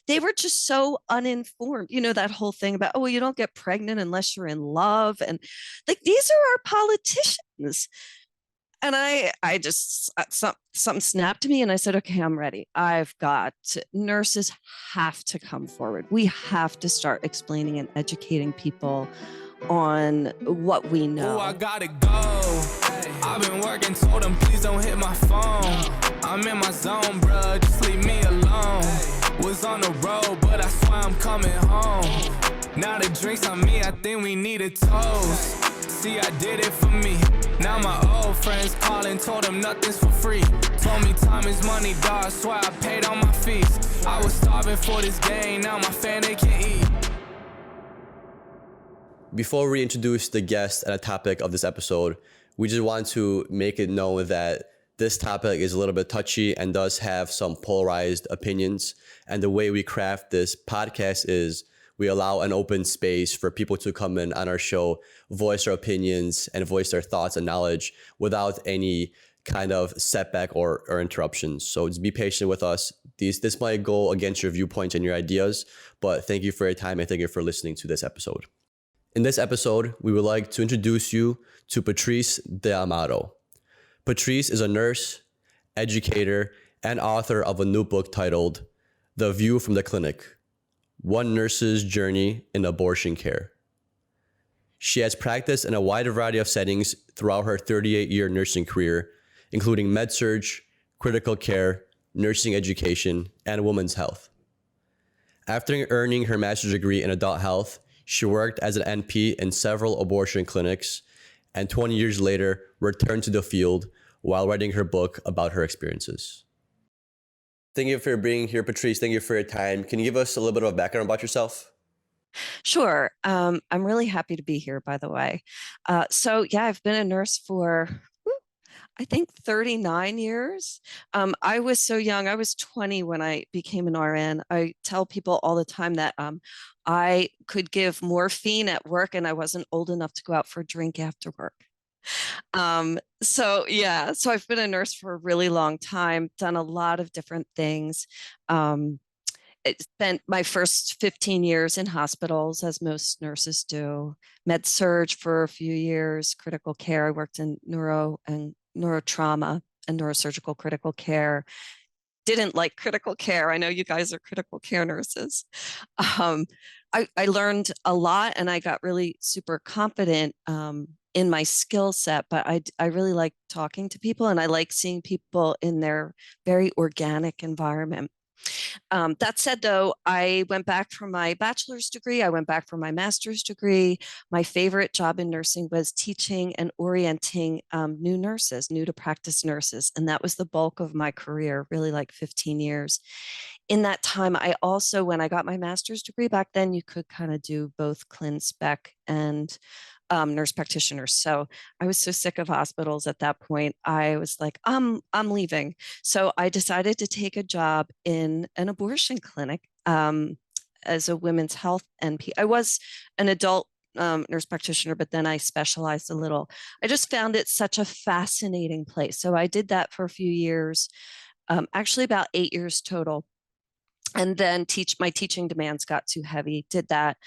they were just so uninformed. You know, that whole thing about, oh, well, you don't get pregnant unless you're in love. And like, these are our politicians. And I just, something snapped to me and I said, okay, I'm ready. Nurses have to come forward. We have to start explaining and educating people on what we know. Oh, I gotta go. I've been working, told them please don't hit my phone. I'm in my zone, bruh, just leave me alone. Was on the road, but I swear I'm coming home. Now the drinks on me, I think we need a toast. See, I did it for me. Now my old friends calling, told them nothing's for free. Told me time is money, dog, swear I paid all my fees. I was starving for this game, now my family can eat. Before we introduce the guest and a topic of this episode, we just want to make it known that this topic is a little bit touchy and does have some polarized opinions. And the way we craft this podcast is we allow an open space for people to come in on our show, voice their opinions and voice their thoughts and knowledge without any kind of setback or interruptions. So just be patient with us. This might go against your viewpoints and your ideas, but thank you for your time and thank you for listening to this episode. In this episode, we would like to introduce you to Patrice D'Amato. Patrice is a nurse, educator, and author of a new book titled The View from the Clinic: One Nurse's Journey in Abortion Care. She has practiced in a wide variety of settings throughout her 38-year nursing career, including med-surg, critical care, nursing education, and women's health. After earning her master's degree in adult health, she worked as an NP in several abortion clinics, and 20 years later, returned to the field while writing her book about her experiences. Thank you for being here, Patrice. Thank you for your time. Can you give us a little bit of a background about yourself? Sure. I'm really happy to be here, by the way. I've been a nurse for, I think, 39 years. I was so young. I was 20 when I became an RN. I tell people all the time that I could give morphine at work and I wasn't old enough to go out for a drink after work. So I've been a nurse for a really long time, done a lot of different things. I spent my first 15 years in hospitals, as most nurses do, med surg for a few years, critical care. I worked in neurotrauma and neurosurgical critical care. Didn't like critical care. I know you guys are critical care nurses. I learned a lot and I got really super confident in my skill set, but I really like talking to people and I like seeing people in their very organic environment. That said, though, I went back for my bachelor's degree. I went back for my master's degree. My favorite job in nursing was teaching and orienting new nurses, new to practice nurses. And that was the bulk of my career, really like 15 years. In that time, I also, when I got my master's degree back then, you could kind of do both clin spec and nurse practitioners. So I was so sick of hospitals at that point. I was like, I'm leaving. So I decided to take a job in an abortion clinic as a women's health NP. I was an adult nurse practitioner, but then I specialized a little. I just found it such a fascinating place. So I did that for a few years, actually about 8 years total. And then my teaching demands got too heavy, did that.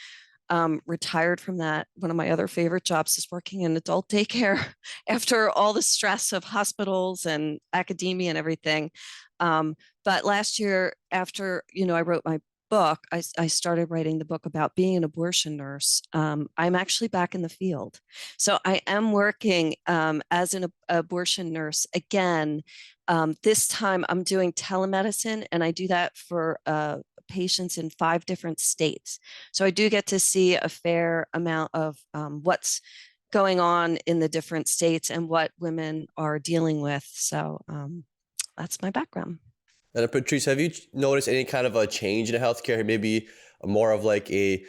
Retired from that. One of my other favorite jobs is working in adult daycare after all the stress of hospitals and academia and everything. But last year, after I wrote my book, I started writing the book about being an abortion nurse. I'm actually back in the field. So I am working as an abortion nurse again. This time I'm doing telemedicine and I do that for patients in 5 different states. So I do get to see a fair amount of what's going on in the different states and what women are dealing with. So that's my background. And Patrice, have you noticed any kind of a change in healthcare? Maybe more of like a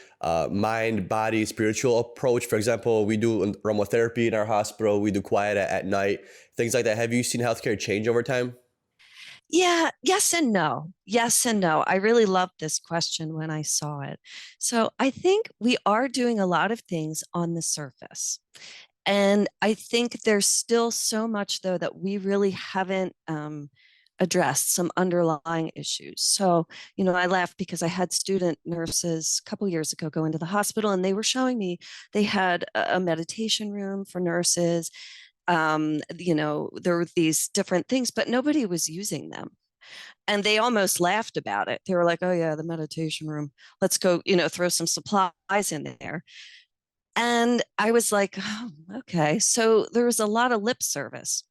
mind, body, spiritual approach. For example, we do aromatherapy in our hospital. We do quiet at night, things like that. Have you seen healthcare change over time? Yeah, yes and no. Yes and no. I really loved this question when I saw it. So I think we are doing a lot of things on the surface. And I think there's still so much, though, that we really haven't addressed some underlying issues. So, I laughed because I had student nurses a couple years ago go into the hospital, and they were showing me they had a meditation room for nurses. There were these different things, but nobody was using them. And they almost laughed about it. They were like, oh, yeah, the meditation room. Let's go, throw some supplies in there. And I was like, oh, okay. So there was a lot of lip service.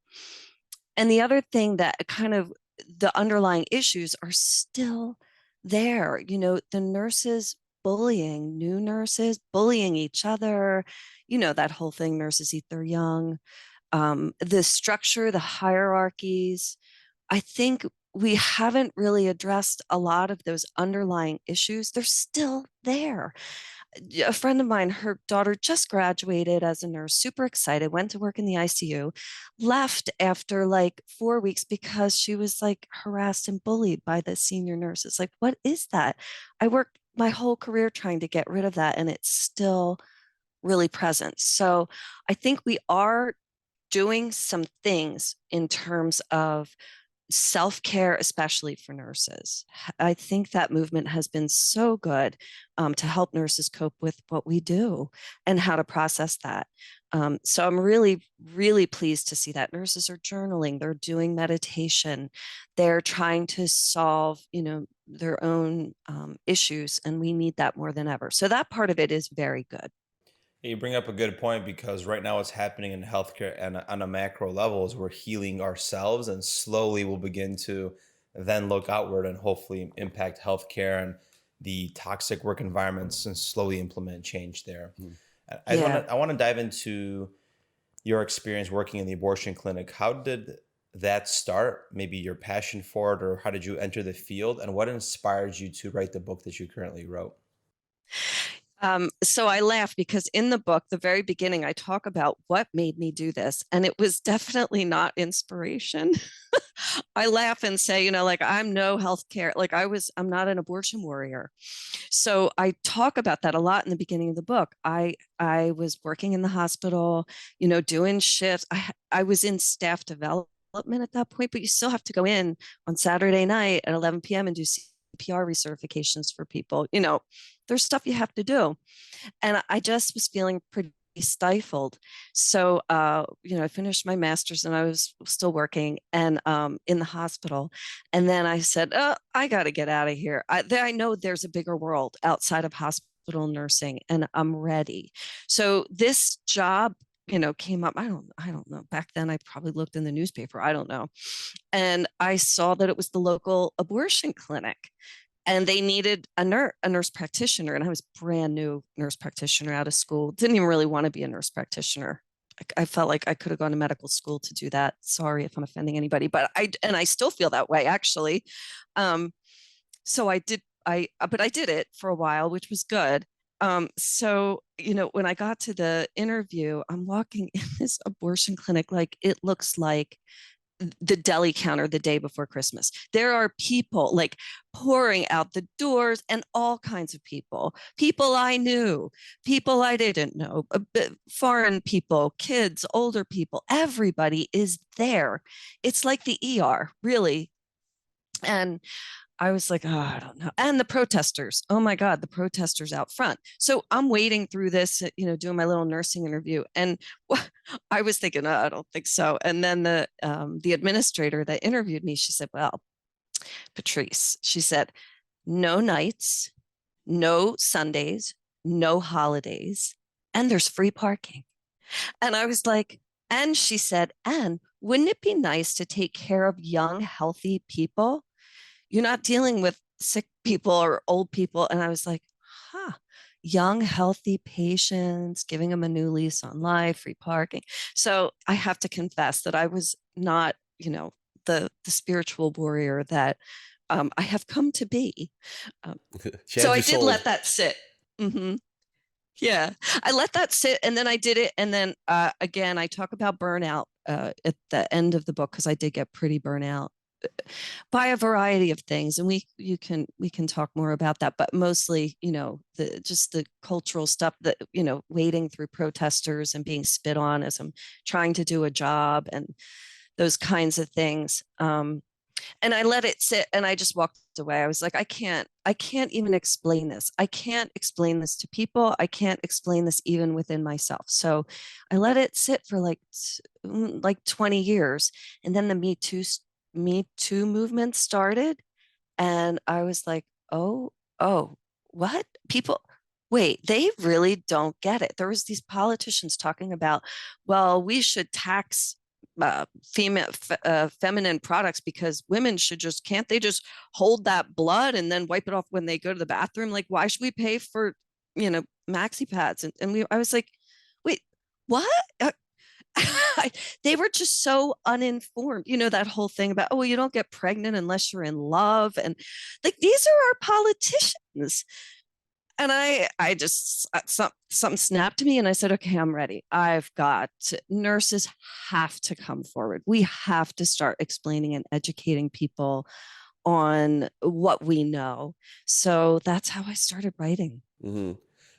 And the other thing that kind of the underlying issues are still there. The nurses bullying new nurses, bullying each other, that whole thing, nurses eat their young, the structure, the hierarchies. I think we haven't really addressed a lot of those underlying issues. They're still there. A friend of mine, her daughter just graduated as a nurse, super excited, went to work in the ICU, left after like 4 weeks because she was like harassed and bullied by the senior nurses. Like, what is that? I worked my whole career trying to get rid of that, and it's still really present. So I think we are doing some things in terms of self-care, especially for nurses. I think that movement has been so good to help nurses cope with what we do and how to process that. So I'm really, really pleased to see that nurses are journaling, they're doing meditation, they're trying to solve, their own issues, and we need that more than ever. So that part of it is very good. You bring up a good point because right now what's happening in healthcare and on a macro level is we're healing ourselves and slowly we'll begin to then look outward and hopefully impact healthcare and the toxic work environments and slowly implement change there. Yeah. I want to dive into your experience working in the abortion clinic. How did that start? Maybe your passion for it, or how did you enter the field, and what inspired you to write the book that you currently wrote? So I laugh because in the book, the very beginning, I talk about what made me do this, and it was definitely not inspiration. I laugh and say, like I'm no healthcare, like I'm not an abortion warrior. So I talk about that a lot in the beginning of the book. I was working in the hospital, doing shifts. I was in staff development at that point, but you still have to go in on Saturday night at 11 p.m. and do CPR recertifications for people. There's stuff you have to do. And I just was feeling pretty stifled. So, I finished my master's and I was still working and in the hospital. And then I said, oh, I got to get out of here. I know there's a bigger world outside of hospital nursing and I'm ready. So this job, came up. I don't know. Back then I probably looked in the newspaper. I don't know. And I saw that it was the local abortion clinic and they needed a nurse practitioner. And I was brand new nurse practitioner out of school. Didn't even really want to be a nurse practitioner. I felt like I could have gone to medical school to do that. Sorry if I'm offending anybody, but I still feel that way actually. So but I did it for a while, which was good. So, when I got to the interview, I'm walking in this abortion clinic, like it looks like the deli counter the day before Christmas. There are people like pouring out the doors and all kinds of people I knew, people I didn't know, foreign people, kids, older people, everybody is there. It's like the ER, really. And I was like, oh, I don't know. And the protesters, oh my God, the protesters out front. So I'm waiting through this, doing my little nursing interview. And I was thinking, oh, I don't think so. And then the administrator that interviewed me, she said, well, Patrice, she said, no nights, no Sundays, no holidays, and there's free parking. And I was like, and she said, and wouldn't it be nice to take care of young, healthy people? You're not dealing with sick people or old people. And I was like, young, healthy patients, giving them a new lease on life, free parking. So I have to confess that I was not, the spiritual warrior that I have come to be. So I did let that sit. Mm-hmm. Yeah, I let that sit and then I did it. And then again, I talk about burnout at the end of the book because I did get pretty burnout by a variety of things, and we can talk more about that, but mostly the cultural stuff that wading through protesters and being spit on as I'm trying to do a job and those kinds of things. And I let it sit and I just walked away. I was like, I can't even explain this. I can't explain this to people. I can't explain this even within myself. So I let it sit for like 20 years. And then the Me Too movement started. And I was like, oh, what? People, wait, they really don't get it. There was these politicians talking about, well, we should tax feminine products because women should just can't they just hold that blood and then wipe it off when they go to the bathroom? Like, why should we pay for maxi pads? And I was like, wait, what? They were just so uninformed. That whole thing about, oh, well, you don't get pregnant unless you're in love. And like, these are our politicians. And I just, something snapped to me and I said, okay, I'm ready. Nurses have to come forward. We have to start explaining and educating people on what we know. So that's how I started writing. Mm-hmm.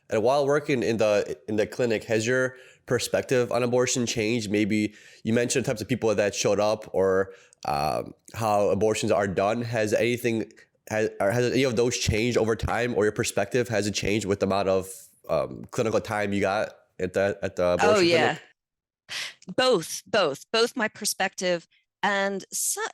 And while working in the clinic, has your perspective on abortion changed? Maybe you mentioned types of people that showed up, or how abortions are done. Has any of those changed over time, or your perspective has it changed with the amount of clinical time you got at the abortion Oh yeah, clinic? both my perspective and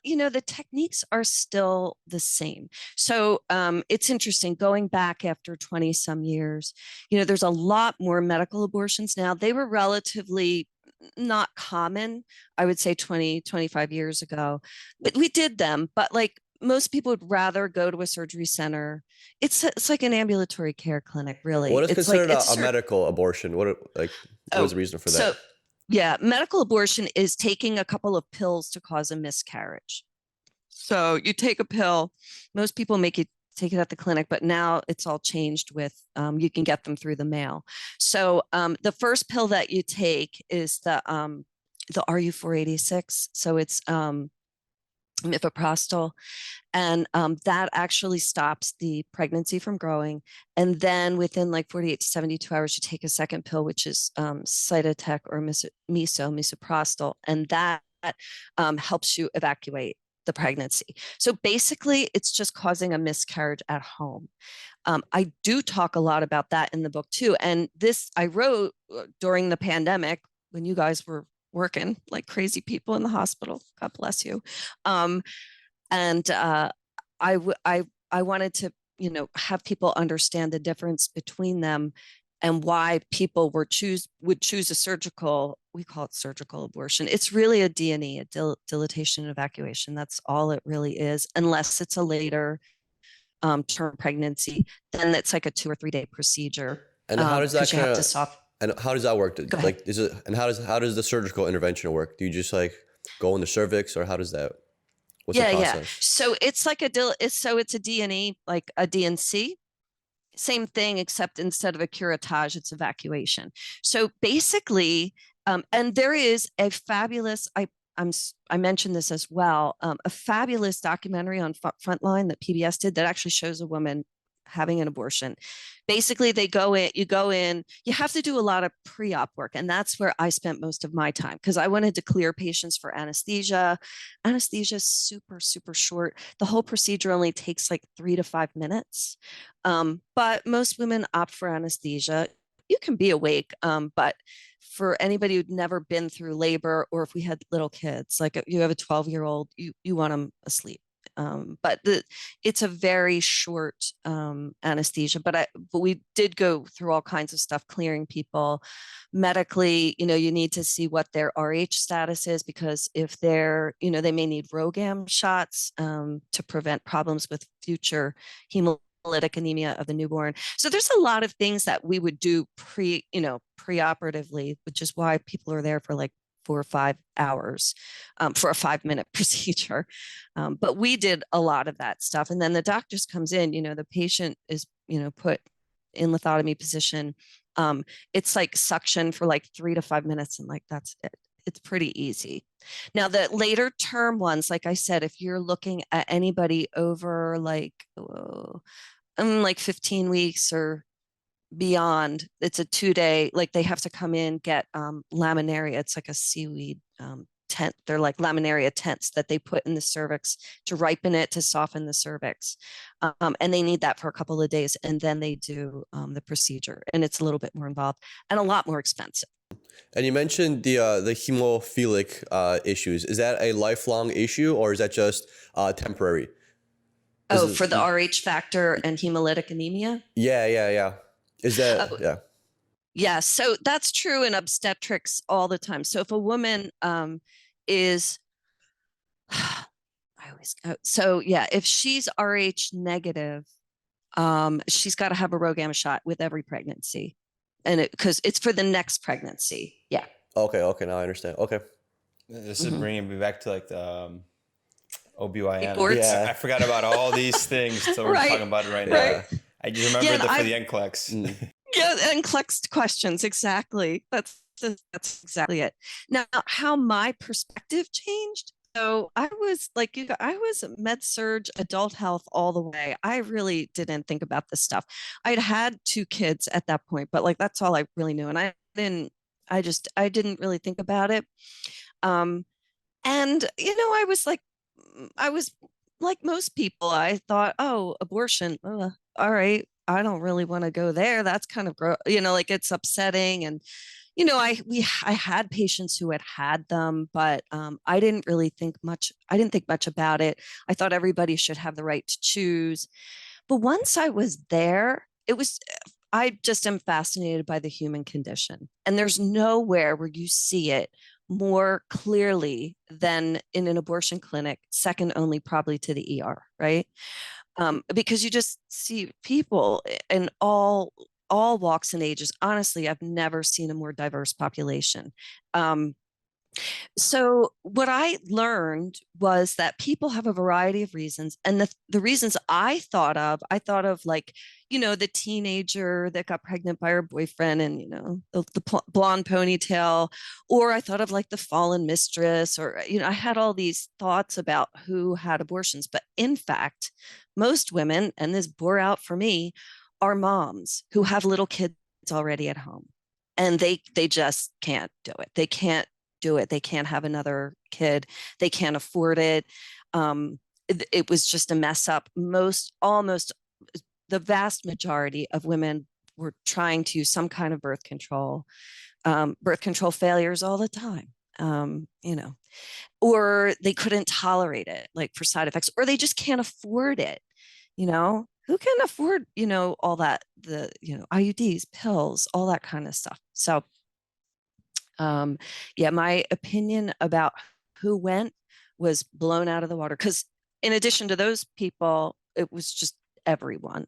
the techniques are still the same. So it's interesting going back after 20 some years. There's a lot more medical abortions now. They were relatively not common, I would say 20, 25 years ago, but we did them. But like, most people would rather go to a surgery center. It's like an ambulatory care clinic, What really. is It's like considered a medical abortion? What is oh, the reason for that? so yeah, medical abortion is taking a couple of pills to cause a miscarriage. So you take a pill. Most people make you take it at the clinic, but now it's all changed with you can get them through the mail. So the first pill that you take is the RU486. So it's mifepristol, and that actually stops the pregnancy from growing. And then within like 48 to 72 hours, you take a second pill, which is Cytotec or misoprostol, and that helps you evacuate the pregnancy. So basically, it's just causing a miscarriage at home. I do talk a lot about that in the book too. And this I wrote during the pandemic when you guys were working like crazy people in the hospital. God bless you. Um, and I wanted to have people understand the difference between them and why people would choose a surgical, we call it surgical abortion. It's really a D&E, dilatation and evacuation. That's all it really is, unless it's a later term pregnancy. Then it's like a 2 or 3 day procedure And how does that because you kind have to of soft. and how does that work? Go ahead. Like, how does the surgical intervention work? Do you just like go in the cervix, or how does that? What's the Yeah. process? So it's like it's a D&E, like a DNC. Same thing, except instead of a curettage, it's evacuation. So basically, and there is a fabulous, I mentioned this as well, a fabulous documentary on Frontline that PBS did that actually shows a woman having an abortion. Basically, you go in, you have to do a lot of pre-op work. And that's where I spent most of my time because I wanted to clear patients for anesthesia. Anesthesia is super, super short. The whole procedure only takes like 3 to 5 minutes. But most women opt for anesthesia. You can be awake, but for anybody who'd never been through labor, or if we had little kids, like you have a 12-year-old, you want them asleep. But it's a very short anesthesia. But we did go through all kinds of stuff, clearing people medically. You need to see what their RH status is, because if they may need RhoGAM shots to prevent problems with future hemolytic anemia of the newborn. So there's a lot of things that we would do preoperatively, which is why people are there for like 4 or 5 hours for a 5-minute procedure. But we did a lot of that stuff. And then the doctor just comes in, the patient is, put in lithotomy position. It's like suction for like 3 to 5 minutes. And like, that's it. It's pretty easy. Now, the later term ones, like I said, if you're looking at anybody over like 15 weeks or beyond, it's a 2-day, like they have to come in, get laminaria. It's like a seaweed tent. They're like laminaria tents that they put in the cervix to ripen it, to soften the cervix. And they need that for a couple of days. And then they do the procedure. And it's a little bit more involved and a lot more expensive. And you mentioned the hemophilic issues. Is that a lifelong issue, or is that just temporary? Oh, for the Rh factor and hemolytic anemia? Yeah. Is that, yeah. Yeah, so that's true in obstetrics all the time. So if a woman is, if she's Rh negative, she's got to have a Rho gamma shot with every pregnancy, and because it's for the next pregnancy. Yeah. Okay, now I understand. Okay. This is bringing me back to like the OBYN. Yeah. I forgot about all these things, so we're talking about it right now. I just remember for the NCLEX. Yeah, NCLEX questions, exactly. That's exactly it. Now, how my perspective changed. So I was like, I was med surg, adult health all the way. I really didn't think about this stuff. I'd had 2 kids at that point, but like that's all I really knew, and I didn't really think about it. And I was like most people. I thought, oh, abortion, all right. I don't really want to go there. That's kind of like it's upsetting. And I had patients who had them, but I didn't really think much. I didn't think much about it. I thought everybody should have the right to choose. But once I was there, I just am fascinated by the human condition. And there's nowhere where you see it more clearly than in an abortion clinic, second only probably to the ER, right? Because you just see people in all walks and ages. Honestly, I've never seen a more diverse population. So what I learned was that people have a variety of reasons. And the reasons I thought of like, the teenager that got pregnant by her boyfriend and, the blonde ponytail, or I thought of like the fallen mistress, or, I had all these thoughts about who had abortions. But in fact, most women, and this bore out for me, are moms who have little kids already at home. And they just can't do it. They can't do it. They can't have another kid. They can't afford it. It was just a mess up. Almost the vast majority of women were trying to use some kind of birth control failures all the time, or they couldn't tolerate it, like for side effects, or they just can't afford it. Who can afford, all that, IUDs, pills, all that kind of stuff. So my opinion about who went was blown out of the water, because in addition to those people, it was just everyone.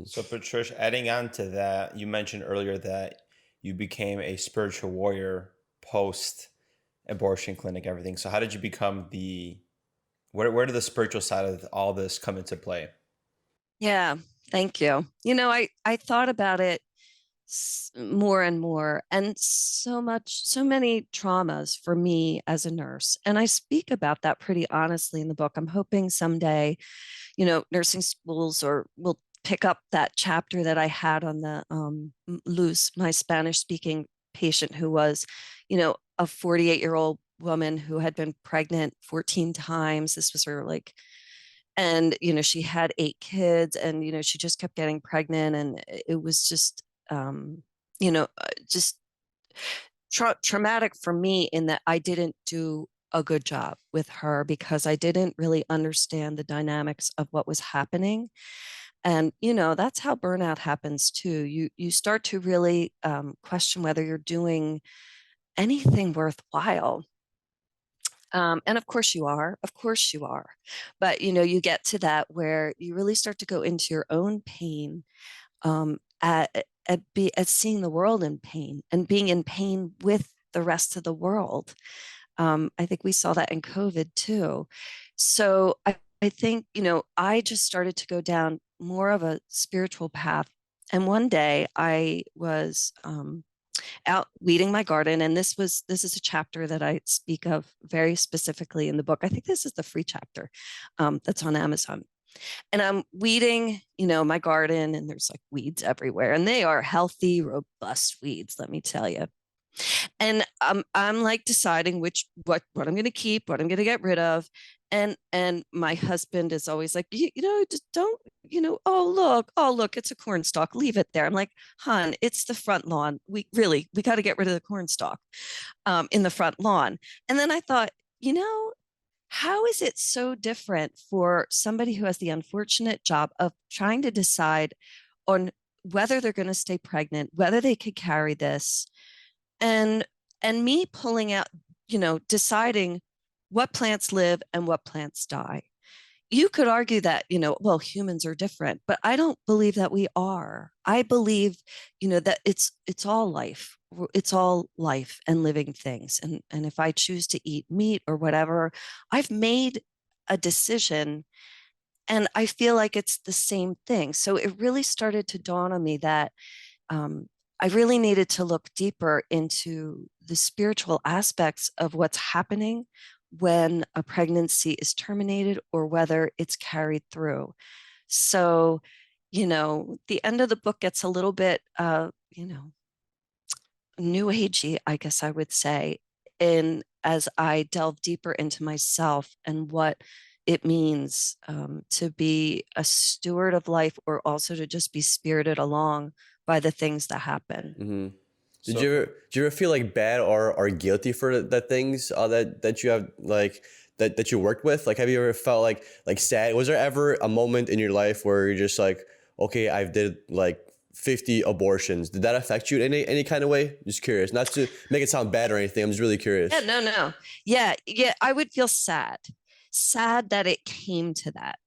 So Patricia, adding on to that, you mentioned earlier that you became a spiritual warrior post abortion clinic, everything. So how did you become where did the spiritual side of all this come into play? Yeah, thank you. I thought about it more and more, and so many traumas for me as a nurse. And I speak about that pretty honestly in the book. I'm hoping someday, nursing schools will pick up that chapter that I had on the Luz, my Spanish speaking patient, who was, a 48-year-old woman who had been pregnant 14 times. This was her and, she had 8 kids, and, she just kept getting pregnant. And it was just, just traumatic for me, in that I didn't do a good job with her because I didn't really understand the dynamics of what was happening. And, that's how burnout happens too. You start to really question whether you're doing anything worthwhile. And of course you are, but you get to that where you really start to go into your own pain, at seeing the world in pain and being in pain with the rest of the world. I think we saw that in COVID too. So I think, I just started to go down more of a spiritual path. And one day I was out weeding my garden. And this is a chapter that I speak of very specifically in the book. I think this is the free chapter that's on Amazon. And I'm weeding, my garden, and there's like weeds everywhere, and they are healthy, robust weeds, let me tell you. And I'm like deciding what I'm going to keep, what I'm going to get rid of. And my husband is always like, just don't, oh look, it's a corn stalk, leave it there. I'm like, hon, it's the front lawn. We got to get rid of the corn stalk in the front lawn. And then I thought, how is it so different for somebody who has the unfortunate job of trying to decide on whether they're going to stay pregnant, whether they could carry this, and me pulling out, deciding what plants live and what plants die. You could argue that, well, humans are different, but I don't believe that we are. I believe, that it's all life. It's all life and living things. And if I choose to eat meat or whatever, I've made a decision, and I feel like it's the same thing. So it really started to dawn on me that I really needed to look deeper into the spiritual aspects of what's happening when a pregnancy is terminated or whether it's carried through. So, the end of the book gets a little bit, new agey, I guess I would say, in as I delve deeper into myself and what it means to be a steward of life, or also to just be spirited along by the things that happen. Mm-hmm. Did So- you ever feel like bad or guilty for the things that you have like that you worked with? Like, have you ever felt like sad? Was there ever a moment in your life where you're just like, okay, I did like 50 abortions? Did that affect you in any kind of way? Just curious, not to make it sound bad or anything. I'm just really curious. Yeah, no. Yeah, I would feel sad that it came to that.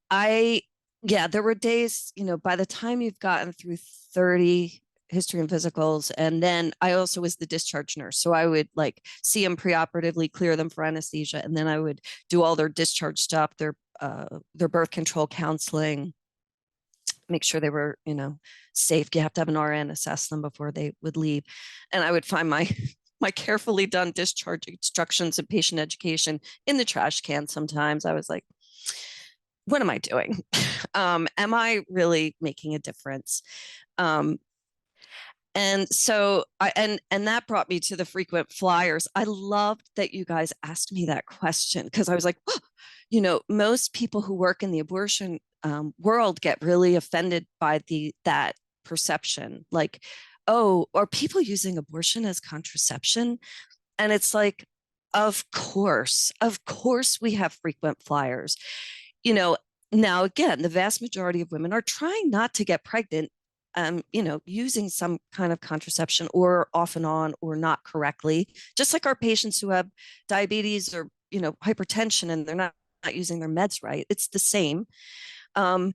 I yeah, there were days, by the time you've gotten through 30 history and physicals, and then I also was the discharge nurse. So I would like see them preoperatively, clear them for anesthesia, and then I would do all their discharge stuff, their birth control counseling, make sure they were, safe. You have to have an RN assess them before they would leave. And I would find my my carefully done discharge instructions and patient education in the trash can. Sometimes I was like, what am I doing? Am I really making a difference? And so and that brought me to the frequent flyers. I loved that you guys asked me that question, because I was like, oh, most people who work in the abortion world get really offended by that perception, like, oh, are people using abortion as contraception? And it's like, of course we have frequent flyers. Now again, the vast majority of women are trying not to get pregnant, using some kind of contraception, or off and on, or not correctly, just like our patients who have diabetes or, hypertension, and they're not using their meds right. It's the same. And,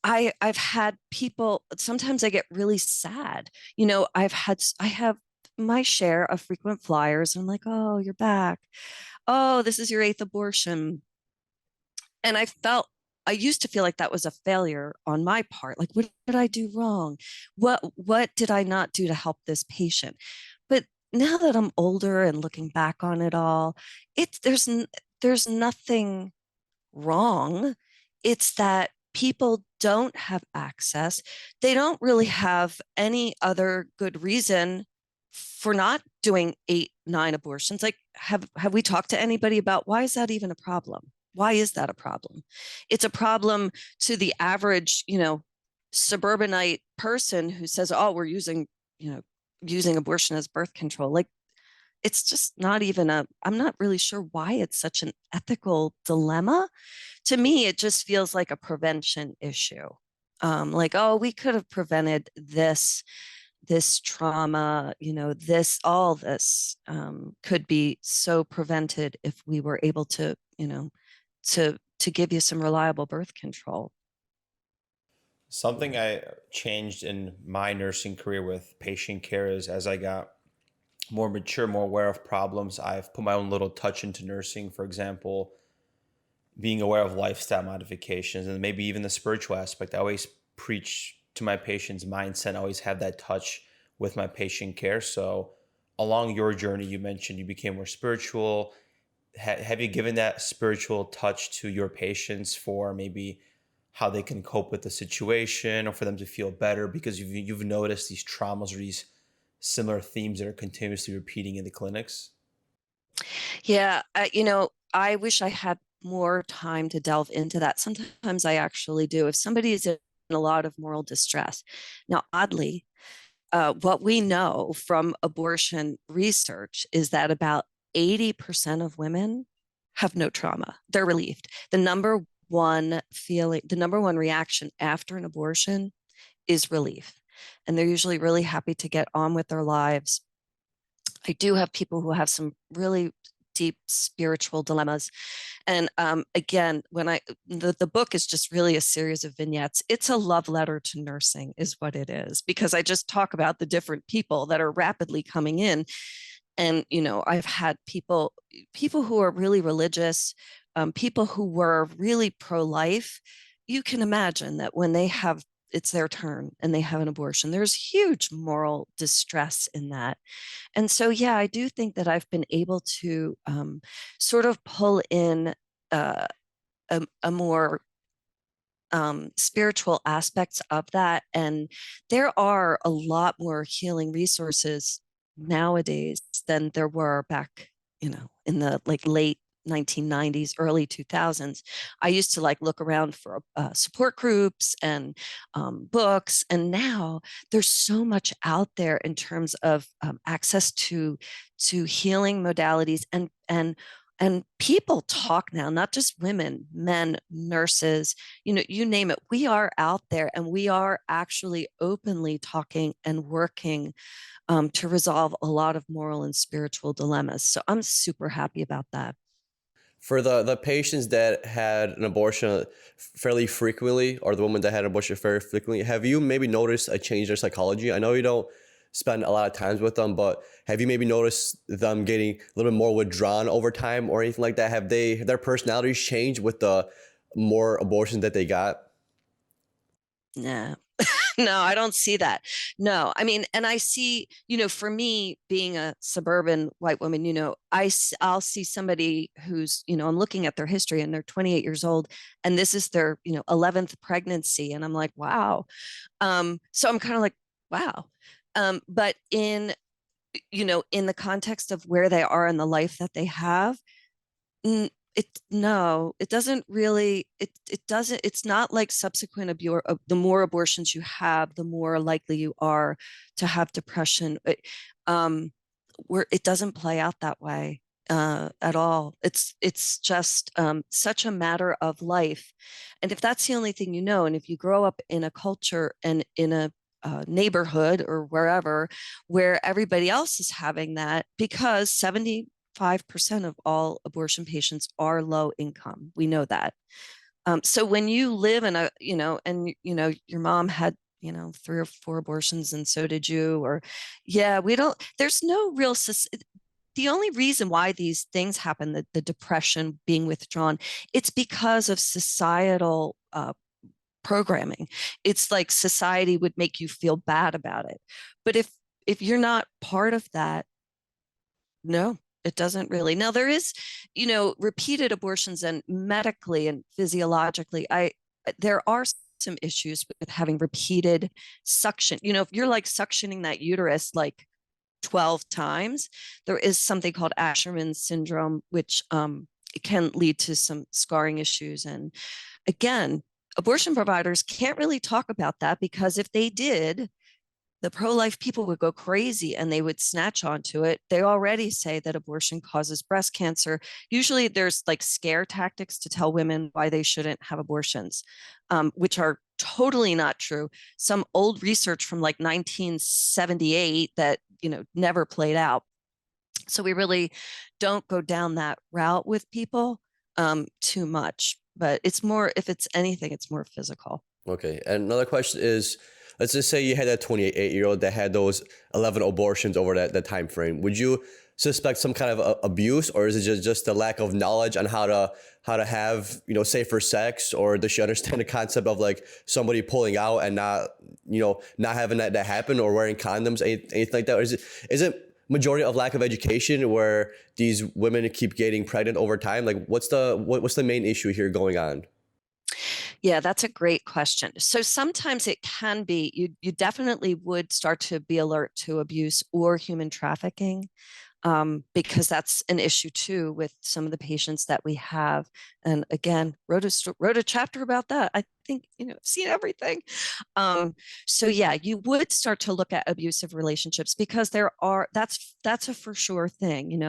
I've had people, sometimes I get really sad. I have my share of frequent flyers. I'm like, oh, you're back. Oh, this is your 8th abortion. And I used to feel like that was a failure on my part. Like, what did I do wrong? What did I not do to help this patient? But now that I'm older and looking back on it all, there's nothing wrong. It's that people don't have access. They don't really have any other good reason for not doing 8, 9 abortions. Like, have we talked to anybody about why is that even a problem? Why is that a problem? It's a problem to the average, suburbanite person who says, oh, we're using abortion as birth control. Like, it's just not even I'm not really sure why it's such an ethical dilemma. To me, it just feels like a prevention issue. Like, oh, we could have prevented this trauma, all this could be so prevented if we were able to, to give you some reliable birth control. Something I changed in my nursing career with patient care is, as I got more mature, more aware of problems, I've put my own little touch into nursing. For example, being aware of lifestyle modifications and maybe even the spiritual aspect. I always preach to my patients' mindset. I always have that touch with my patient care. So along your journey, you mentioned you became more spiritual. Have you given that spiritual touch to your patients for maybe how they can cope with the situation or for them to feel better, because you've noticed these traumas or these similar themes that are continuously repeating in the clinics? Yeah, I wish I had more time to delve into that. Sometimes I actually do. If somebody is in a lot of moral distress. Now, oddly, what we know from abortion research is that about 80% of women have no trauma. They're relieved. The number one reaction after an abortion is relief. And they're usually really happy to get on with their lives. I do have people who have some really deep spiritual dilemmas. And again, the book is just really a series of vignettes. It's a love letter to nursing, is what it is, because I just talk about the different people that are rapidly coming in. And I've had people who are really religious, people who were really pro-life. You can imagine that when it's their turn and they have an abortion, there's huge moral distress in that. And so, yeah, I do think that I've been able to sort of pull in uh, a more spiritual aspects of that. And there are a lot more healing resources nowadays than there were back, in the late 1990s, early 2000s. I used to look around for support groups and books, and now there's so much out there in terms of access to healing modalities, and people talk now, not just women, men, nurses, you name it. We are out there, and we are actually openly talking and working to resolve a lot of moral and spiritual dilemmas. So I'm super happy about that. For the patients that had an abortion fairly frequently, or the woman that had an abortion very frequently, have you maybe noticed a change in their psychology? I know you don't spend a lot of times with them, but have you maybe noticed them getting a little bit more withdrawn over time or anything like that? Have their personalities changed with the more abortions that they got? Nah. No, I don't see that. No, I mean, and I see, for me being a suburban white woman, I'll see somebody who's, I'm looking at their history and they're 28 years old and this is their, 11th pregnancy. And I'm like, wow. So I'm kind of like, wow. But in the context of where they are in the life that they have, it doesn't really, it doesn't, it's not like subsequent abuse. The more abortions you have, the more likely you are to have depression. Where it doesn't play out that way at all. It's just such a matter of life. And if that's the only thing and if you grow up in a culture and in a neighborhood or wherever where everybody else is having that, because 75% of all abortion patients are low income. We know that. So when you live in your mom had, 3 or 4 abortions and so did you, or there's no real, the only reason why these things happen, the depression, being withdrawn, it's because of societal programming. It's like society would make you feel bad about it. But if you're not part of that, no, it doesn't really. Now there is, repeated abortions, and medically and physiologically, there are some issues with having repeated suction. If you're suctioning that uterus 12 times, there is something called Asherman's syndrome, which it can lead to some scarring issues. And again, abortion providers can't really talk about that, because if they did, the pro-life people would go crazy and they would snatch onto it. They already say that abortion causes breast cancer. Usually there's scare tactics to tell women why they shouldn't have abortions, which are totally not true. Some old research from 1978 that, never played out. So we really don't go down that route with people too much, but it's more, if it's anything, it's more physical. Okay. And another question is, let's just say you had that 28-year-old that had those 11 abortions over that time frame. Would you suspect some kind of abuse, or is it just a lack of knowledge on how to have, safer sex? Or does she understand the concept of somebody pulling out and not having that happen, or wearing condoms, anything like that? Or is it majority of lack of education where these women keep getting pregnant over time? What's the main issue here going on? Yeah, that's a great question. So sometimes it can be, you definitely would start to be alert to abuse or human trafficking, because that's an issue too with some of the patients that we have. And again, wrote a chapter about that. I think, I've seen everything. Um, so yeah, you would start to look at abusive relationships because that's a for sure thing,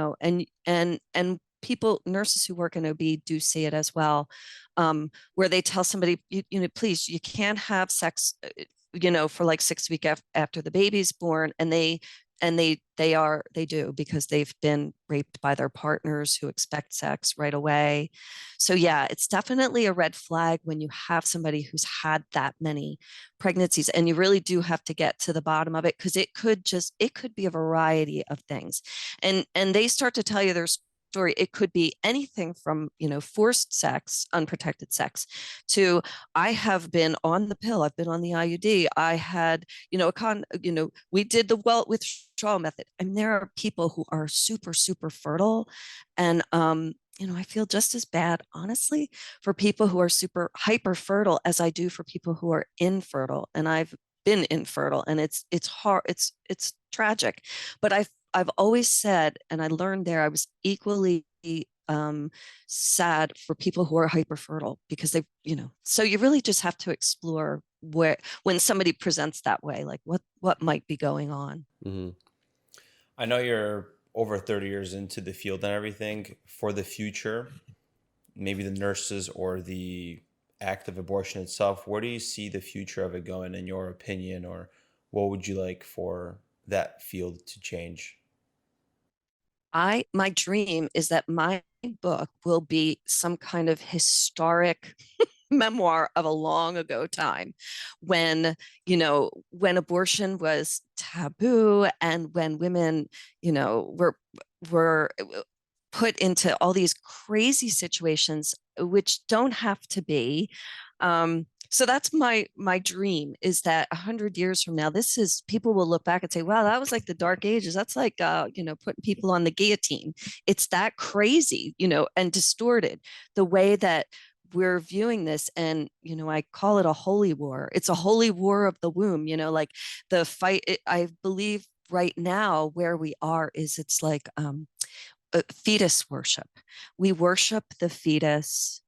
and people, nurses who work in OB do see it as well, where they tell somebody, please, you can't have sex, for like 6 weeks after the baby's born, and they do, because they've been raped by their partners who expect sex right away. So yeah, it's definitely a red flag when you have somebody who's had that many pregnancies, and you really do have to get to the bottom of it, because it could be a variety of things. And they start to tell you their story. It could be anything from, forced sex, unprotected sex, to I have been on the pill, I've been on the IUD, I had, we did the withdrawal method. And there are people who are super, super fertile. And, I feel just as bad, honestly, for people who are super hyper fertile as I do for people who are infertile. And I've been infertile, and it's hard, it's tragic. But I've always said, and I learned there, I was equally sad for people who are hyperfertile, because so you really just have to explore when somebody presents that way, like what might be going on. Hmm. I know you're over 30 years into the field and everything. For the future, maybe the nurses or the act of abortion itself, where do you see the future of it going, in your opinion, or what would you like for that field to change? My dream is that my book will be some kind of historic memoir of a long ago time, when when abortion was taboo, and when women were put into all these crazy situations, which don't have to be. So that's my dream, is that 100 years from now, people will look back and say, wow, that was like the dark ages. That's like putting people on the guillotine. It's that crazy, and distorted, the way that we're viewing this. And I call it a holy war. It's a holy war of the womb, like the fight. I believe right now where we are is, it's like fetus worship. We worship the fetus.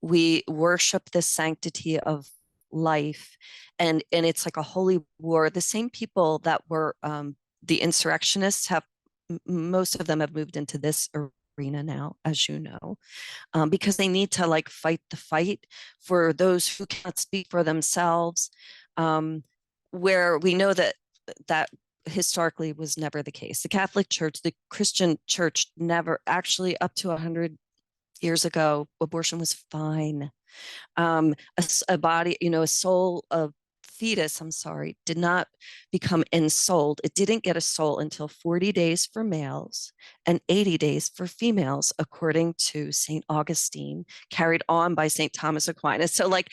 We worship the sanctity of life, and it's like a holy war. The same people that were the insurrectionists have, most of them have moved into this arena now, as you know, because they need to like fight the fight for those who cannot speak for themselves, where we know that historically was never the case. The Catholic Church, the Christian Church, never actually, up to 100 years ago, abortion was fine. A body, a soul of fetus, I'm sorry, did not become ensouled. It didn't get a soul until 40 days for males and 80 days for females, according to St. Augustine, carried on by St. Thomas Aquinas. So like,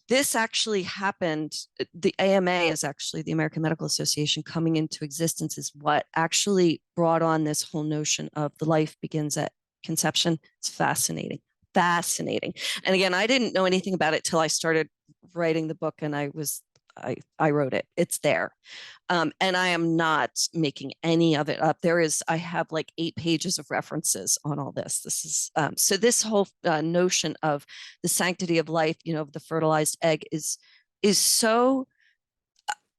this actually happened. The AMA is actually, the American Medical Association, coming into existence is what actually brought on this whole notion of the life begins at conception. It's fascinating. Fascinating. And again, I didn't know anything about it till I started writing the book, and I wrote it. It's there. And I am not making any of it up. I have like 8 pages of references on all this. This is, so this whole notion of the sanctity of life, of the fertilized egg is so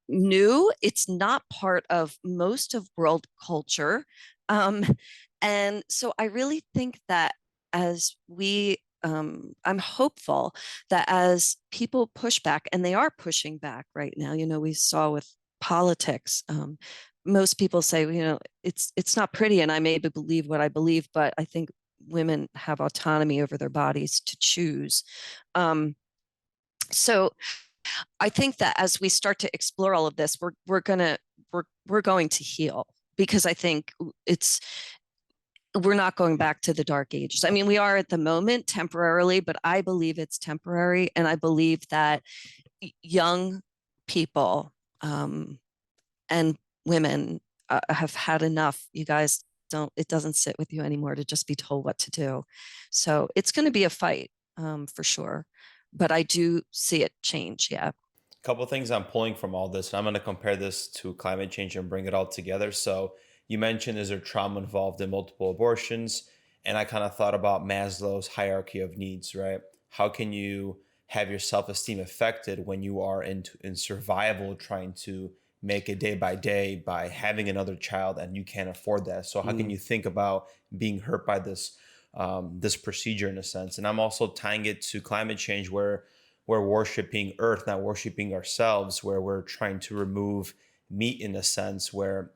new. It's not part of most of world culture. Um, and so I really think that as I'm hopeful that as people push back, and they are pushing back right now, we saw with politics, most people say, it's not pretty, and I maybe believe what I believe, but I think women have autonomy over their bodies to choose. So I think that as we start to explore all of this, we're going to heal, because I think we're not going back to the dark ages. I mean, we are at the moment temporarily, but I believe it's temporary. And I believe that young people and women have had enough. You guys it doesn't sit with you anymore to just be told what to do. So it's going to be a fight. for sure. But I do see it change. Yeah. Couple things I'm pulling from all this, and I'm going to compare this to climate change and bring it all together. So you mentioned, is there trauma involved in multiple abortions? And I kind of thought about Maslow's hierarchy of needs, right? How can you have your self-esteem affected when you are in survival, trying to make it day by day by having another child and you can't afford that? So how can you think about being hurt by this procedure in a sense? And I'm also tying it to climate change, where we're worshiping Earth, not worshiping ourselves, where we're trying to remove meat in a sense, where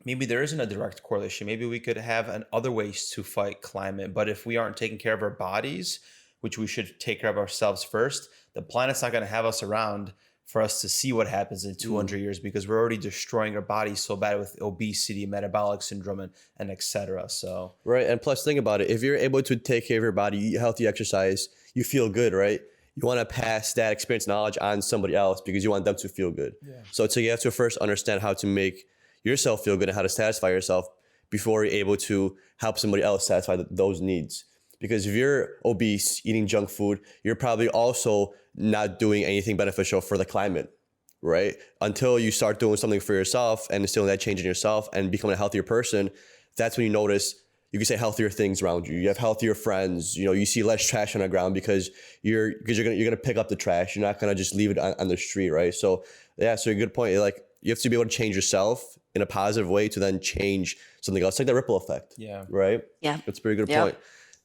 maybe there isn't a direct correlation. Maybe we could have other ways to fight climate. But if we aren't taking care of our bodies, which we should take care of ourselves first, the planet's not going to have us around for us to see what happens in 200 years, because we're already destroying our bodies so bad with obesity, metabolic syndrome, and et cetera. So, Right. And plus, think about it. If you're able to take care of your body, eat healthy, exercise, you feel good, right? You want to pass that experience knowledge on somebody else because you want them to feel good. Yeah. So you have to first understand how to make yourself feel good and how to satisfy yourself before you're able to help somebody else satisfy those needs. Because if you're obese, eating junk food, you're probably also not doing anything beneficial for the climate, right? Until you start doing something for yourself and instilling that change in yourself and becoming a healthier person, that's when you notice, you can say, healthier things around you. You have healthier friends. You know, you see less trash on the ground because you're gonna pick up the trash. You're not gonna just leave it on the street, right? So yeah, so a good point. Like, you have to be able to change yourself in a positive way to then change something else. It's like that ripple effect. Yeah. Right. Yeah. That's a very good point.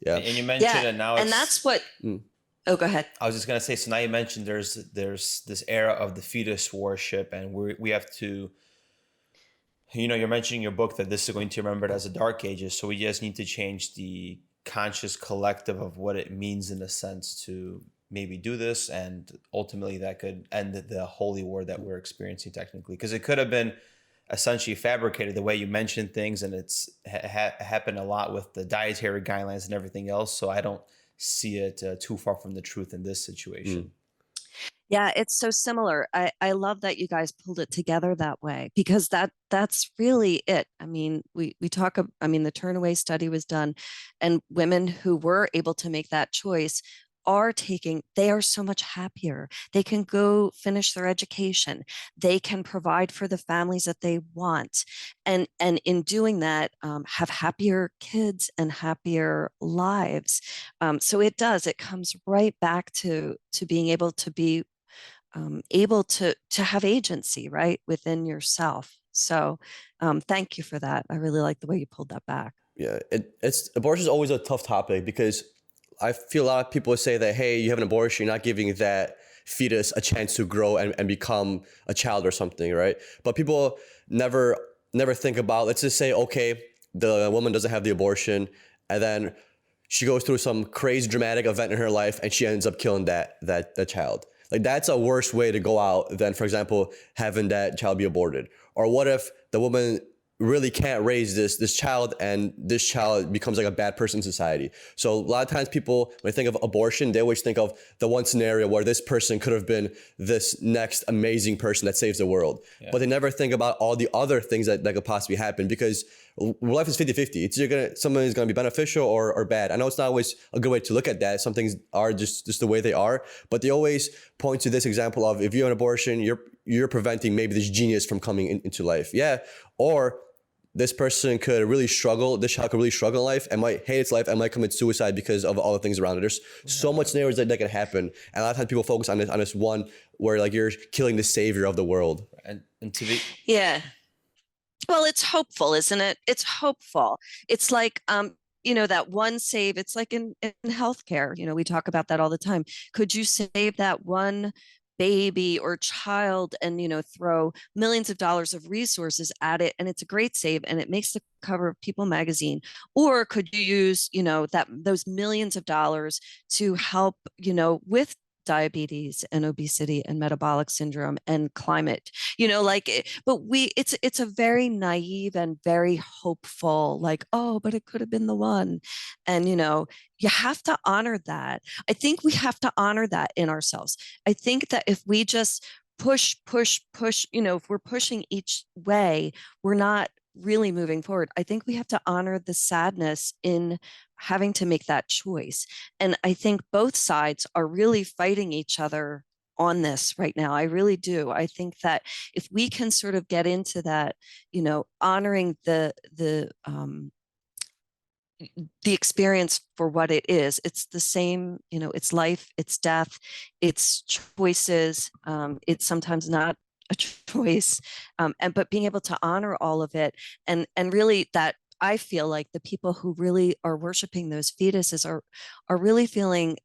Yeah. And you mentioned it now. And that's what. Oh, go ahead. I was just gonna say. So now you mentioned there's this era of the fetus worship, and we have to. You know, you're mentioning in your book that this is going to be remembered as the Dark Ages. So we just need to change the conscious collective of what it means, in a sense, to maybe do this. And ultimately that could end the holy war that we're experiencing technically. Because it could have been essentially fabricated the way you mentioned things. And it's happened a lot with the dietary guidelines and everything else. So I don't see it too far from the truth in this situation. Yeah, it's so similar. I love that you guys pulled it together that way, because that's really it. I mean, we talk, I mean, the Turnaway study was done, and women who were able to make that choice they are so much happier. They can go finish their education. They can provide for the families that they want. And in doing that, have happier kids and happier lives. So it comes right back to being able to be able to have agency, right, within yourself. So thank you for that. I really like the way you pulled that back. Yeah, abortion is always a tough topic, because I feel a lot of people say that, hey, you have an abortion, you're not giving that fetus a chance to grow and become a child or something, right? But people never think about, let's just say, okay, the woman doesn't have the abortion, and then she goes through some crazy dramatic event in her life and she ends up killing that child. Like, that's a worse way to go out than, for example, having that child be aborted. Or what if the woman really can't raise this child, and this child becomes like a bad person in society? So a lot of times people, when they think of abortion, they always think of the one scenario where this person could have been this next amazing person that saves the world. Yeah. But they never think about all the other things that could possibly happen, because life is 50-50. It's something is going to be beneficial or bad. I know it's not always a good way to look at that. Some things are just the way they are, but they always point to this example of, if you have an abortion, you're preventing maybe this genius from coming into life. Yeah. Or this person could really struggle, this child could really struggle in life and might hate its life and might commit suicide because of all the things around it. There's so much scenarios that can happen. And a lot of times people focus on this one where, like, you're killing the savior of the world. And to be... Yeah. Well, it's hopeful, isn't it? It's hopeful. It's like, that one save, it's like in healthcare, we talk about that all the time. Could you save that one baby or child and, throw millions of dollars of resources at it, and it's a great save and it makes the cover of People magazine? Or could you use, those millions of dollars to help, with diabetes and obesity and metabolic syndrome and climate, but it's a very naive and very hopeful, like, oh, but it could have been the one. And, you have to honor that. I think we have to honor that in ourselves. I think that if we just push, if we're pushing each way, we're not really moving forward. I think we have to honor the sadness in having to make that choice. And I think both sides are really fighting each other on this right now. I really do. I think that if we can sort of get into that, honoring the experience for what it is. It's the same, it's life, it's death, it's choices. It's sometimes not a choice, but being able to honor all of it, and really that I feel like the people who really are worshiping those fetuses are really feeling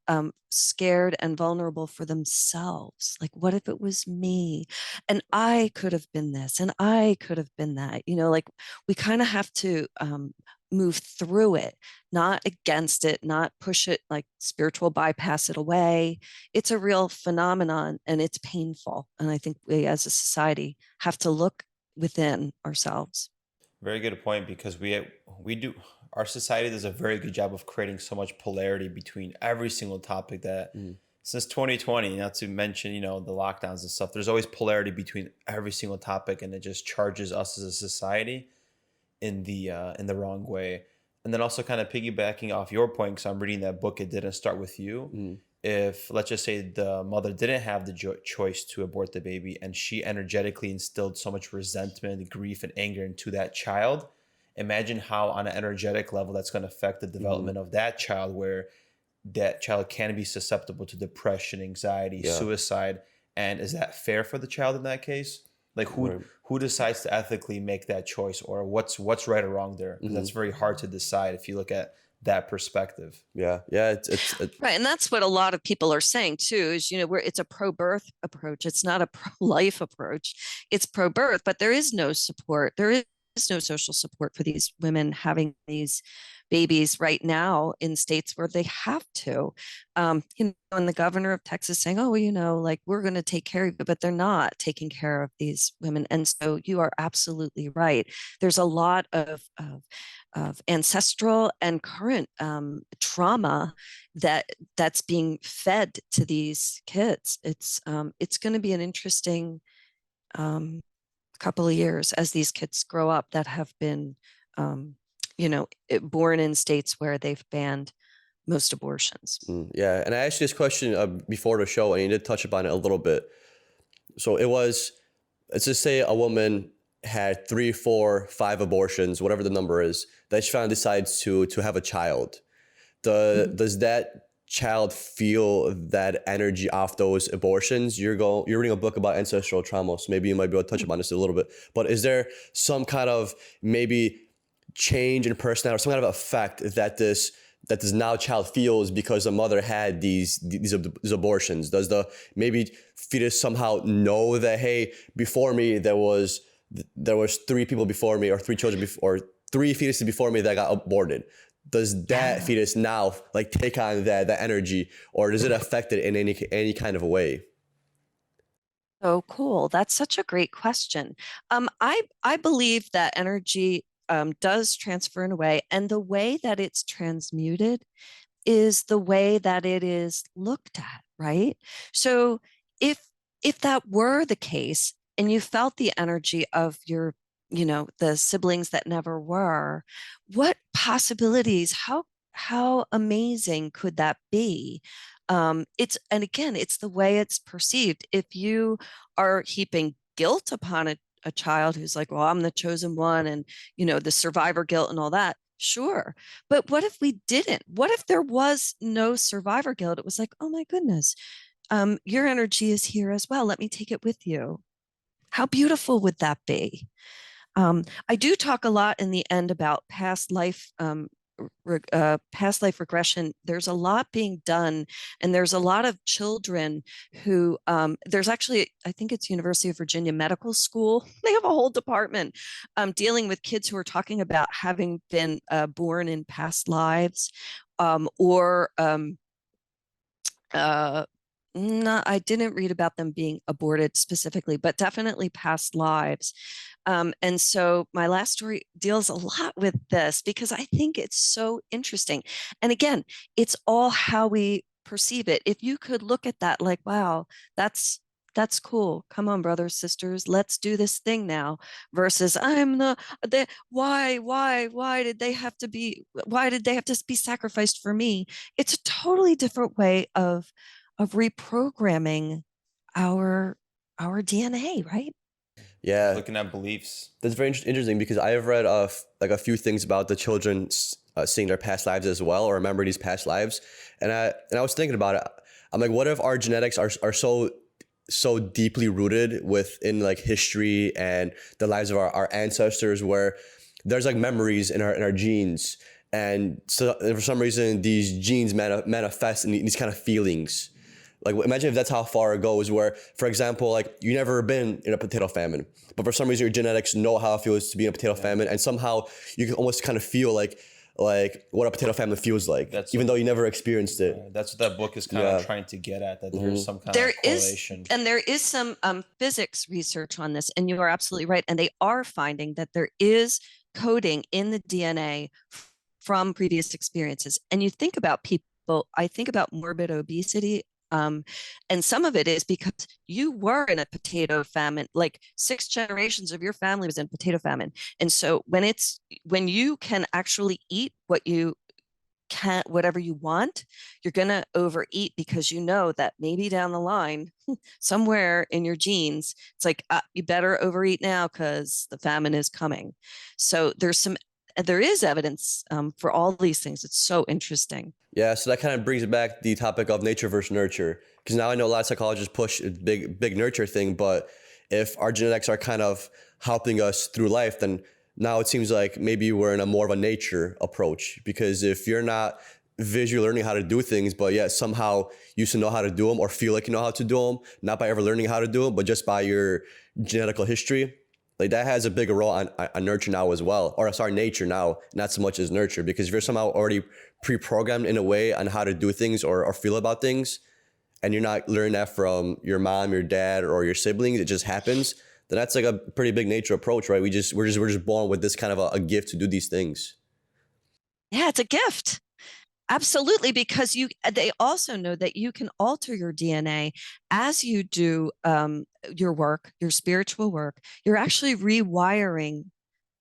scared and vulnerable for themselves. Like, what if it was me? And I could have been this, and I could have been that. Like we kind of have to move through it, not against it, not push it, like spiritual bypass it away. It's a real phenomenon and it's painful. And I think we as a society have to look within ourselves. Very good point, because we do, our society does a very good job of creating so much polarity between every single topic that since 2020, not to mention, the lockdowns and stuff, there's always polarity between every single topic, and it just charges us as a society in the wrong way. And then also kind of piggybacking off your point, because I'm reading that book, It Didn't Start With You. If let's just say the mother didn't have the choice to abort the baby, and she energetically instilled so much resentment, grief, and anger into that child, imagine how on an energetic level that's going to affect the development of that child, where that child can be susceptible to depression, anxiety, suicide. And is that fair for the child in that case? Like who decides to ethically make that choice, or what's right or wrong there? Because that's very hard to decide if you look at that perspective. Yeah. It's right. And that's what a lot of people are saying too, is, where it's a pro-birth approach. It's not a pro-life approach. It's pro-birth, but there is no support. There is no social support for these women having these babies right now in states where they have to. And the governor of Texas saying, oh, like we're going to take care of it, but they're not taking care of these women. And so you are absolutely right. There's a lot of ancestral and current trauma that's being fed to these kids. It's going to be an interesting couple of years as these kids grow up that have been born in states where they've banned most abortions. Yeah, and I asked you this question before the show, and you did touch upon it a little bit. So let's just say a woman had 3, 4, 5 abortions, whatever the number is, that she finally decides to have a child. Does that child feel that energy off those abortions? You're reading a book about ancestral trauma, so maybe you might be able to touch upon this a little bit. But is there some kind of maybe change in personality or some kind of effect that this now child feels because the mother had these abortions? Does the maybe fetus somehow know that, hey, before me there was 3 people before me, or 3 children before, or 3 fetuses before me that got aborted? Does that fetus now like take on that energy, or does it affect it in any kind of a way? Oh, cool. That's such a great question. I believe that energy does transfer in a way, and the way that it's transmuted is the way that it is looked at, right? So if that were the case, and you felt the energy of your, the siblings that never were, what possibilities, how amazing could that be? And again, it's the way it's perceived. If you are heaping guilt upon a child who's like, well, I'm the chosen one, and the survivor guilt and all that, sure. But what if we didn't? What if there was no survivor guilt? It was like, oh my goodness, your energy is here as well. Let me take it with you. How beautiful would that be? I do talk a lot in the end about past life regression. There's a lot being done, and there's a lot of children who there's actually, I think it's University of Virginia Medical School. They have a whole department dealing with kids who are talking about having been born in past lives, or no, I didn't read about them being aborted specifically, but definitely past lives. And so my last story deals a lot with this because I think it's so interesting. And again, it's all how we perceive it. If you could look at that like, wow, that's That's cool. Come on, brothers, sisters, let's do this thing now. Versus why did they have to be, why did they have to be sacrificed for me? It's a totally different way of reprogramming our our DNA, right? Yeah, Looking at beliefs. that's very interesting because I have read like a few things about the children seeing their past lives as well, or remember these past lives, and I was thinking about it. I'm like, what if our genetics are so deeply rooted within like history and the lives of our ancestors, where there's like memories in our genes, and so for some reason these genes manifest in these kind of feelings. Like imagine if that's how far it goes, where for example, like you never been in a potato famine, but for some reason your genetics know how it feels to be in a potato famine, and somehow you can almost kind of feel like what a potato famine feels like, even though you never experienced it. That's what that book is kind of trying to get at, that there's some kind There of is, correlation. and there is some physics research on this, and you are absolutely right. And they are finding that there is coding in the DNA from previous experiences. And you think about people, I think about morbid obesity. And some of it is because you were in a potato famine, like 6 generations of your family was in potato famine. And so when you can actually eat what you can, whatever you want, you're going to overeat because you know that maybe down the line, somewhere in your genes, it's like, you better overeat now because the famine is coming. So there is evidence for all these things. It's so interesting. Yeah, so that kind of brings back the topic of nature versus nurture. Because now I know a lot of psychologists push a big nurture thing, but if our genetics are kind of helping us through life, then now it seems like maybe we're in a more of a nature approach. Because if you're not visually learning how to do things, but yet somehow you used to know how to do them or feel like you know how to do them, not by ever learning how to do them, but just by your genetical history, like that has a bigger role on nurture now as well, or sorry, nature now, not so much as nurture. Because if you're somehow already pre-programmed in a way on how to do things or feel about things, and you're not learning that from your mom, your dad, or your siblings, it just happens, then that's like a pretty big nature approach, right? We're just born with this kind of a gift to do these things. Yeah, it's a gift. Absolutely, because they also know that you can alter your DNA as you do your work, your spiritual work. You're actually rewiring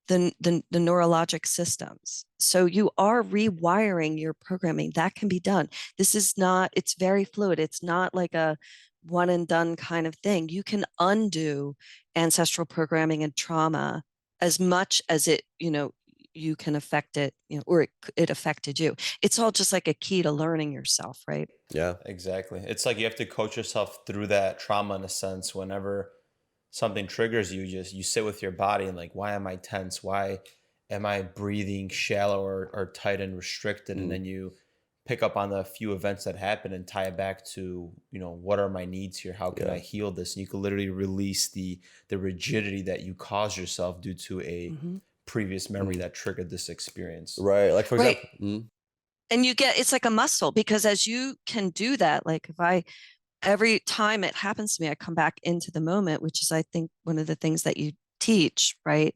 the neurologic systems. So you are rewiring your programming. That can be done. This is not, it's very fluid. It's not like a one and done kind of thing. You can undo ancestral programming and trauma as much as you can affect it, or it affected you. It's all just like a key to learning yourself, right? Yeah. Exactly. It's like you have to coach yourself through that trauma in a sense. Whenever something triggers you, just you sit with your body and like, why am I tense? Why am I breathing shallow or tight and restricted? And then you pick up on the few events that happen and tie it back to, what are my needs here? How can I heal this? And you can literally release the rigidity that you caused yourself due to a previous memory that triggered this experience. Right. Like for Right. example, And it's like a muscle, because as you can do that, like every time it happens to me, I come back into the moment, which is, I think, one of the things that you teach, right?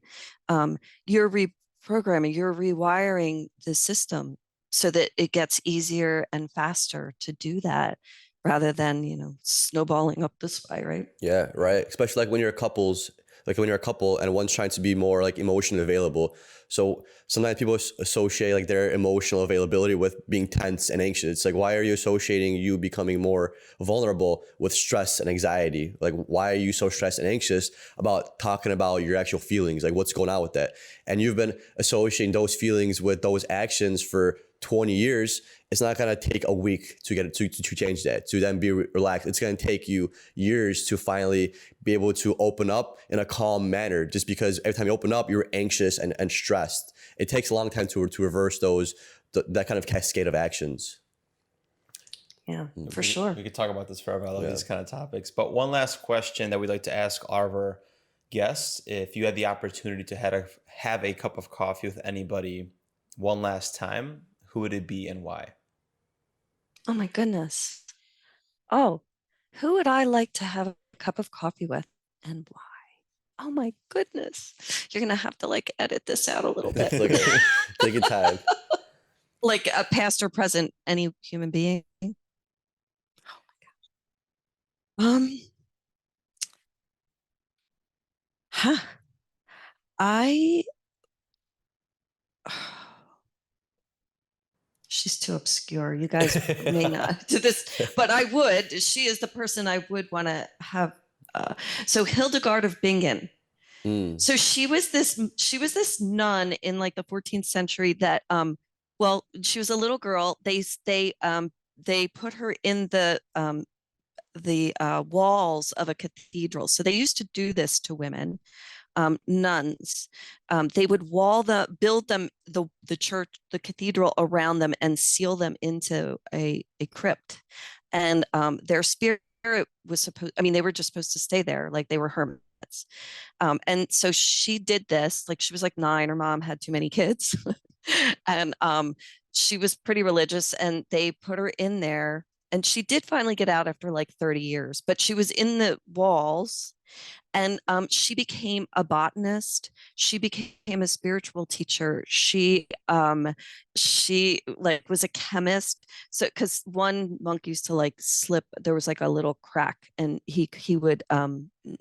You're reprogramming, you're rewiring the system so that it gets easier and faster to do that, rather than, snowballing up this way, right? yeah, right. Especially like when you're a couple and one's trying to be more like emotionally available. So sometimes people associate like their emotional availability with being tense and anxious. It's like, why are you associating you becoming more vulnerable with stress and anxiety? Like, why are you so stressed and anxious about talking about your actual feelings? Like, what's going on with that? And you've been associating those feelings with those actions for 20 years. It's not going to take a week to get it to change that, to then be relaxed. It's going to take you years to finally be able to open up in a calm manner, just because every time you open up, you're anxious and stressed. It takes a long time to reverse that kind of cascade of actions. Yeah, for sure. We could talk about this forever. I love these kind of topics. But one last question that we'd like to ask all of our guests: if you had the opportunity to have a cup of coffee with anybody one last time, who would it be and why? Oh my goodness. Oh, who would I like to have a cup of coffee with, and why? Oh my goodness. You're going to have to like edit this out a little bit. Take your time. Like a past or present, any human being. Oh my gosh. Huh. I she's too obscure. You guys may not do this, but I would. She is the person I would want to have. So Hildegard of Bingen. Mm. So she was this nun in like the 14th century that well, she was a little girl. They put her in the walls of a cathedral. So they used to do this to women, nuns. They would build them the church, the cathedral around them, and seal them into a crypt. And their spirit was supposed. I mean, they were just supposed to stay there, like they were hermits. And so she did this. Like she was like 9. Her mom had too many kids, and she was pretty religious. And they put her in there. And she did finally get out after like 30 years, but she was in the walls, and she became a botanist. She became a spiritual teacher. She like was a chemist. So because one monk used to like slip, there was like a little crack, and he would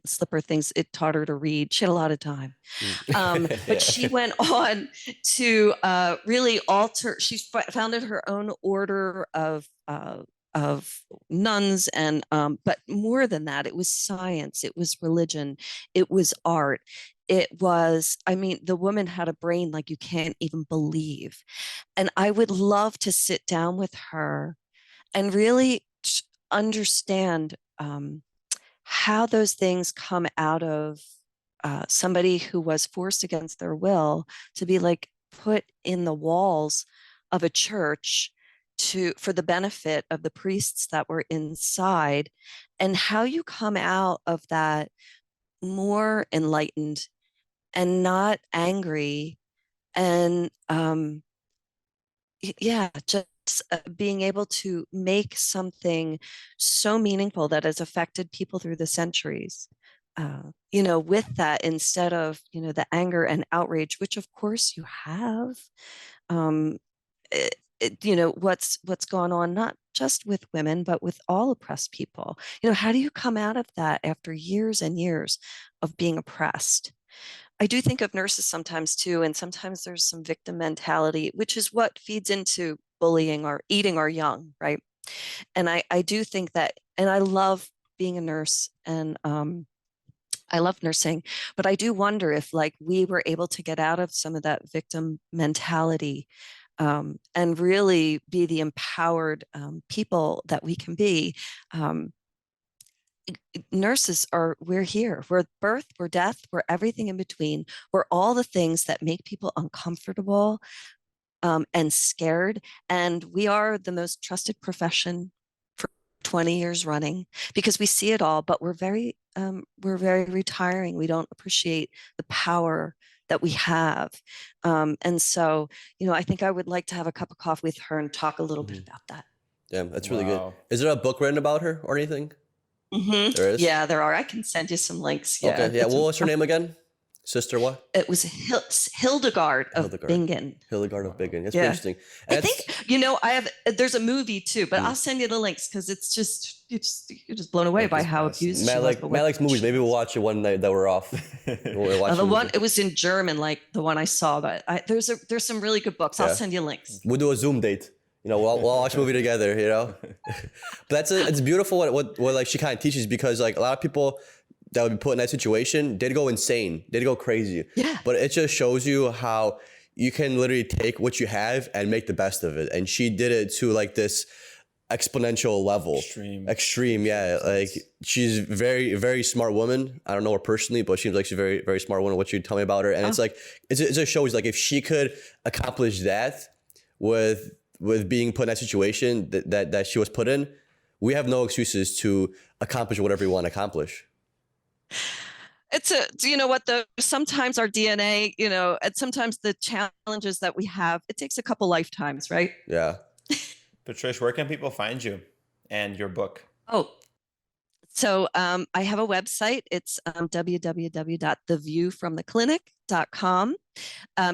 slip her things. It taught her to read. She had a lot of time. But she went on to really alter. She founded her own order of nuns, and but more than that, it was science, it was religion, it was art. It was, I mean, the woman had a brain like you can't even believe. And I would love to sit down with her and really understand how those things come out of somebody who was forced against their will to be like put in the walls of a church for the benefit of the priests that were inside, and how you come out of that more enlightened and not angry, and yeah, just being able to make something so meaningful that has affected people through the centuries. With that, instead of the anger and outrage, which of course you have, um, what's gone on, not just with women, but with all oppressed people. How do you come out of that after years and years of being oppressed? I do think of nurses sometimes too, and sometimes there's some victim mentality, which is what feeds into bullying or eating our young, right? And I do think that, and I love being a nurse, and I love nursing, but I do wonder if like we were able to get out of some of that victim mentality, and really be the empowered people that we can be. Nurses we're here. We're birth, we're death, we're everything in between. We're all the things that make people uncomfortable and scared. And we are the most trusted profession for 20 years running because we see it all, but we're very retiring. We don't appreciate the power that we have. And so, I think I would like to have a cup of coffee with her and talk a little bit about that. Yeah, that's really good. Is there a book written about her or anything? Mm-hmm. There is? Yeah, there are. I can send you some links. Yeah. Okay, yeah. What was her name again? Sister what? It was Hildegard of Bingen. Hildegard of Bingen. That's Yeah. interesting. I think, there's a movie too, but I'll send you the links because you're just blown away by how abused she was. Matt likes movies. Maybe we'll watch it one night that we're off. It was in German, like the one I saw, but there's some really good books. I'll send you links. We'll do a Zoom date. We'll watch a movie together, But it's beautiful what like she kind of teaches, because like a lot of people that would be put in that situation, they'd go insane. They'd go crazy. Yeah. But it just shows you how you can literally take what you have and make the best of it. And she did it to like this exponential level. Extreme, yeah. Like she's very, very smart woman. I don't know her personally, but she seems like she's a very, very smart woman, what you tell me about her. And it's like, it just shows like if she could accomplish that with being put in that situation that she was put in, we have no excuses to accomplish whatever we want to accomplish. Sometimes our DNA, and sometimes the challenges that we have, it takes a couple lifetimes, right? Yeah. Patrice, where can people find you and your book? Oh, So I have a website. It's www.theviewfromtheclinic.com.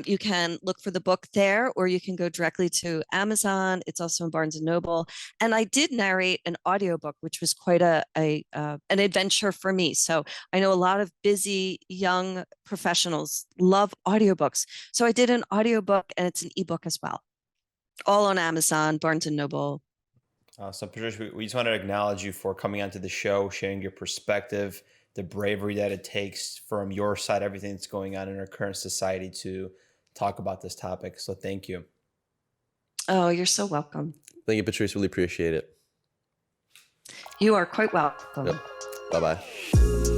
You can look for the book there, or you can go directly to Amazon. It's also in Barnes and Noble. And I did narrate an audiobook, which was quite an adventure for me. So I know a lot of busy young professionals love audiobooks. So I did an audiobook, and it's an ebook as well, all on Amazon, Barnes and Noble. So, Patrice, we just want to acknowledge you for coming onto the show, sharing your perspective, the bravery that it takes from your side, everything that's going on in our current society to talk about this topic. So thank you. Oh, you're so welcome. Thank you, Patrice. Really appreciate it. You are quite welcome. Yep. Bye-bye.